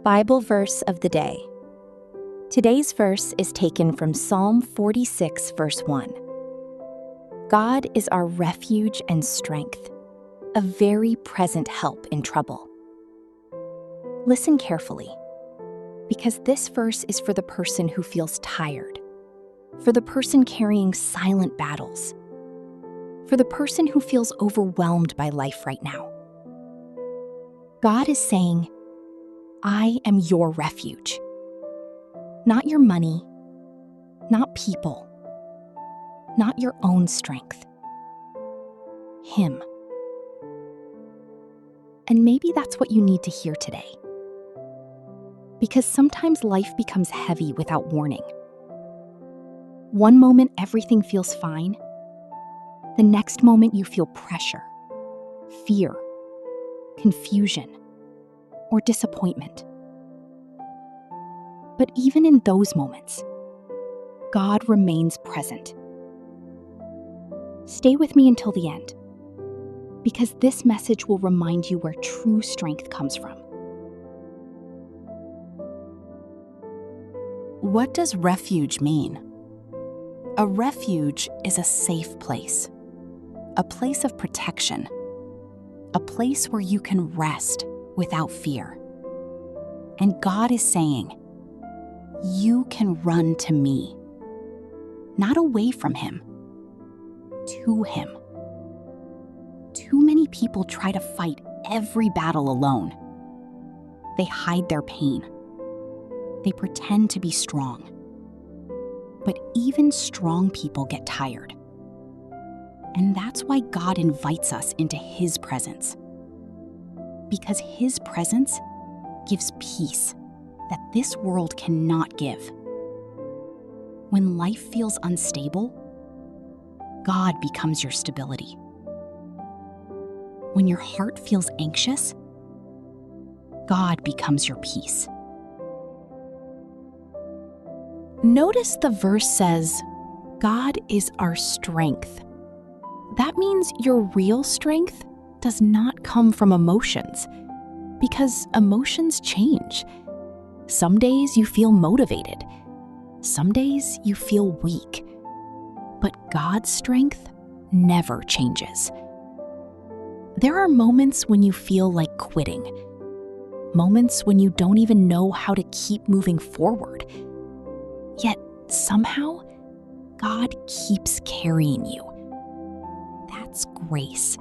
Bible verse of the day. Today's verse is taken from Psalm 46, verse 1. God is our refuge and strength, a very present help in trouble. Listen carefully, because this verse is for the person who feels tired, for the person carrying silent battles, for the person who feels overwhelmed by life right now. God is saying, I am your refuge. Not your money, not people, not your own strength. Him. And maybe that's what you need to hear today. Because sometimes life becomes heavy without warning. One moment everything feels fine. The next moment you feel pressure, fear, confusion, or disappointment. But even in those moments, God remains present. Stay with me until the end, because this message will remind you where true strength comes from. What does refuge mean? A refuge is a safe place, a place of protection, a place where you can rest without fear. And God is saying, you can run to me, not away from him, to him. Too many people try to fight every battle alone. They hide their pain. They pretend to be strong. But even strong people get tired. And that's why God invites us into his presence. Because his presence gives peace that this world cannot give. When life feels unstable, God becomes your stability. When your heart feels anxious, God becomes your peace. Notice the verse says, God is our strength. That means your real strength does not come from emotions, because emotions change. Some days you feel motivated. Some days you feel weak. But God's strength never changes. There are moments when you feel like quitting. Moments when you don't even know how to keep moving forward. Yet somehow, God keeps carrying you. That's grace.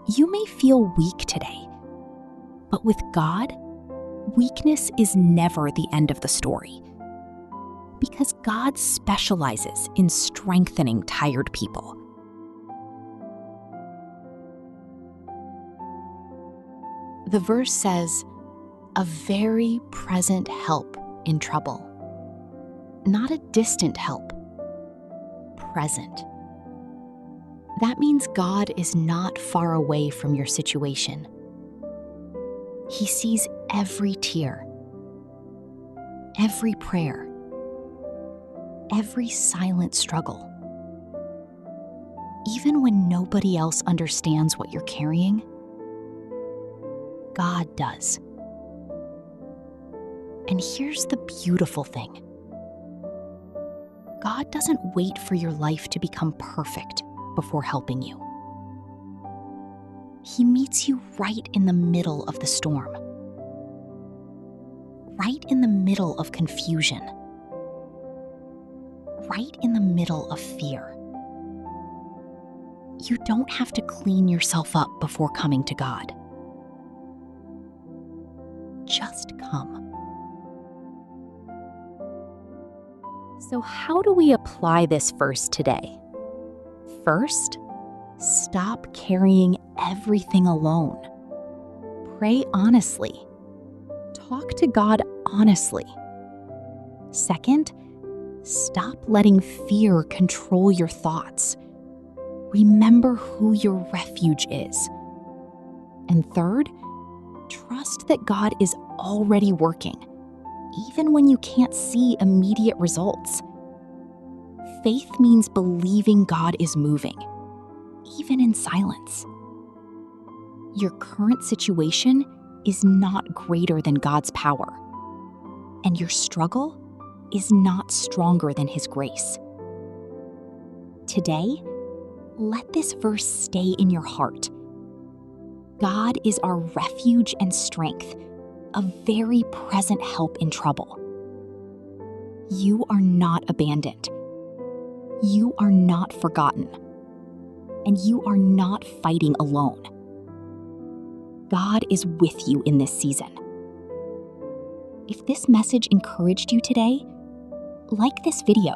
You may feel weak today, but with God, weakness is never the end of the story. Because God specializes in strengthening tired people. The verse says, a very present help in trouble. Not a distant help, present. That means God is not far away from your situation. He sees every tear, every prayer, every silent struggle. Even when nobody else understands what you're carrying, God does. And here's the beautiful thing. God doesn't wait for your life to become perfect before helping you. He meets you right in the middle of the storm, right in the middle of confusion, right in the middle of fear. You don't have to clean yourself up before coming to God. Just come. So how do we apply this verse today? First, stop carrying everything alone. Pray honestly. Talk to God honestly. Second, stop letting fear control your thoughts. Remember who your refuge is. And third, trust that God is already working, even when you can't see immediate results. Faith means believing God is moving, even in silence. Your current situation is not greater than God's power, and your struggle is not stronger than His grace. Today, let this verse stay in your heart. God is our refuge and strength, a very present help in trouble. You are not abandoned. You are not forgotten. And you are not fighting alone. God is with you in this season. If this message encouraged you today, like this video,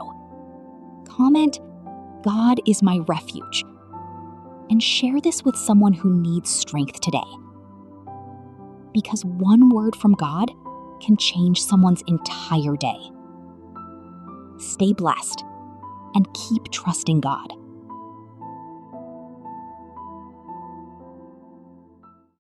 comment, "God is my refuge," and share this with someone who needs strength today. Because one word from God can change someone's entire day. Stay blessed and keep trusting God.